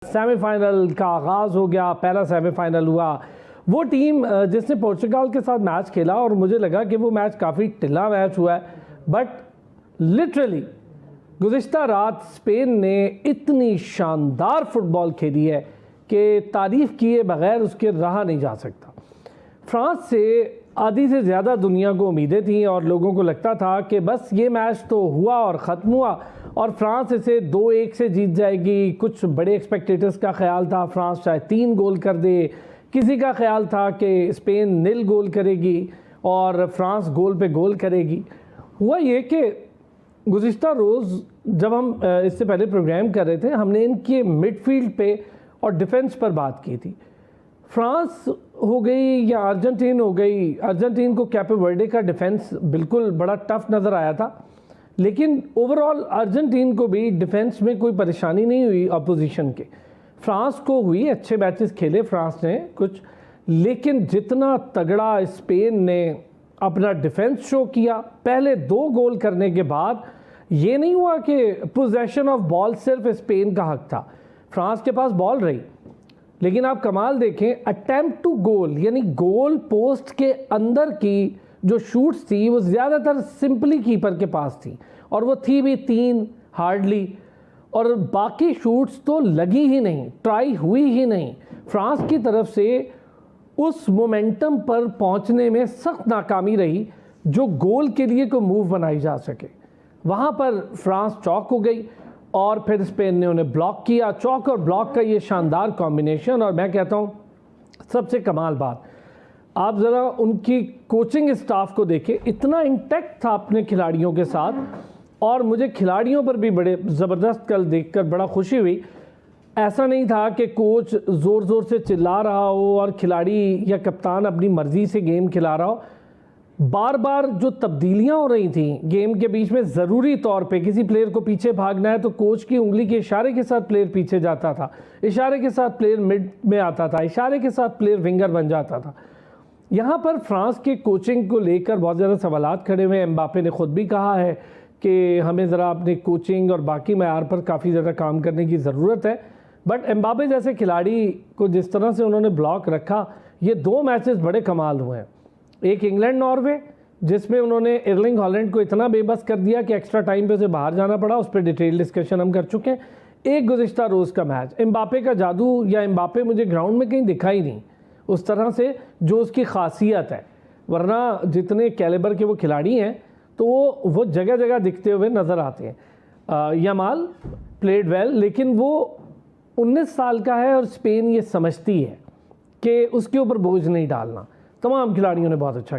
Semifinal का आगाज़ हो गया। पहला सेमीफाइनल हुआ। वो टीम जिसने पोर्चुगाल के साथ मैच खेला और मुझे लगा कि वो मैच काफ़ी ढिला मैच हुआ है, बट लिटरली गुज़िश्ता रात स्पेन ने इतनी शानदार फुटबॉल खेली है कि तारीफ़ किए बगैर उसके रहा नहीं जा सकता। फ्रांस से आधी से ज़्यादा दुनिया को उम्मीदें थीं और लोगों को लगता था कि बस ये मैच तो हुआ और ख़त्म हुआ और फ्रांस इसे 2-1 से जीत जाएगी। कुछ बड़े एक्सपेक्टेटर्स का ख्याल था फ्रांस शायद 3 गोल कर दे, किसी का ख्याल था कि स्पेन 0 गोल करेगी और फ्रांस गोल पे गोल करेगी। हुआ ये कि गुज़िश्ता रोज़ जब हम इससे पहले प्रोग्राम कर रहे थे, हमने इनके मिडफील्ड पे और डिफेंस पर बात की थी। फ्रांस हो गई या अर्जेंटीन हो गई, अर्जेंटीन को कैपे वर्डे का डिफेंस बिल्कुल बड़ा टफ नज़र आया था, लेकिन ओवरऑल अर्जेंटीन को भी डिफेंस में कोई परेशानी नहीं हुई अपोजिशन के। फ्रांस को हुई, अच्छे मैचेस खेले फ्रांस ने कुछ, लेकिन जितना तगड़ा स्पेन ने अपना डिफेंस शो किया, पहले 2 गोल करने के बाद ये नहीं हुआ कि पोजेशन ऑफ बॉल सिर्फ स्पेन का हक था। फ्रांस के पास बॉल रही, लेकिन आप कमाल देखें, अटेम्प्ट टू गोल यानी गोल पोस्ट के अंदर की जो शूट्स थी वो ज़्यादातर सिंपली कीपर के पास थी और वो थी भी 3 हार्डली, और बाकी शूट्स तो लगी ही नहीं, ट्राई हुई ही नहीं। फ्रांस की तरफ से उस मोमेंटम पर पहुंचने में सख्त नाकामी रही जो गोल के लिए कोई मूव बनाई जा सके। वहाँ पर फ्रांस चौक हो गई और फिर स्पेन ने उन्हें ब्लॉक किया। चौक और ब्लॉक का ये शानदार कॉम्बिनेशन, और मैं कहता हूँ सबसे कमाल बात, आप ज़रा उनकी कोचिंग स्टाफ को देखें, इतना इंटैक्ट था अपने खिलाड़ियों के साथ, और मुझे खिलाड़ियों पर भी बड़े ज़बरदस्त कल देखकर बड़ा खुशी हुई। ऐसा नहीं था कि कोच ज़ोर ज़ोर से चिल्ला रहा हो और खिलाड़ी या कप्तान अपनी मर्ज़ी से गेम खिला रहा हो। बार बार जो तब्दीलियां हो रही थी गेम के बीच में, ज़रूरी तौर पे किसी प्लेयर को पीछे भागना है तो कोच की उंगली के इशारे के साथ प्लेयर पीछे जाता था, इशारे के साथ प्लेयर मिड में आता था, इशारे के साथ प्लेयर विंगर बन जाता था। यहाँ पर फ्रांस के कोचिंग को लेकर बहुत ज़्यादा सवालात खड़े हुए हैं। एम्बापे ने ख़ुद भी कहा है कि हमें ज़रा अपनी कोचिंग और बाकी मैयार पर काफ़ी ज़्यादा काम करने की ज़रूरत है। बट एम्बापे जैसे खिलाड़ी को जिस तरह से उन्होंने ब्लॉक रखा, ये 2 मैचेस बड़े कमाल हुए हैं। एक इंग्लैंड नॉर्वे जिसमें उन्होंने एर्लिंग हॉलैंड को इतना बेबस कर दिया कि एक्स्ट्रा टाइम पे उसे बाहर जाना पड़ा, उस पर डिटेल डिस्कशन हम कर चुके हैं। एक गुज़िश्ता रोज़ का मैच, एम्बापे का जादू या एम्बापे मुझे ग्राउंड में कहीं दिखा ही नहीं उस तरह से जो उसकी खासियत है, वरना जितने कैलिबर के वो खिलाड़ी हैं तो वो जगह जगह दिखते हुए नज़र आते हैं। यमाल प्लेड वेल, लेकिन वो 19 साल का है और स्पेन ये समझती है कि उसके ऊपर बोझ नहीं डालना। तमाम खिलाड़ियों ने बहुत अच्छा किया।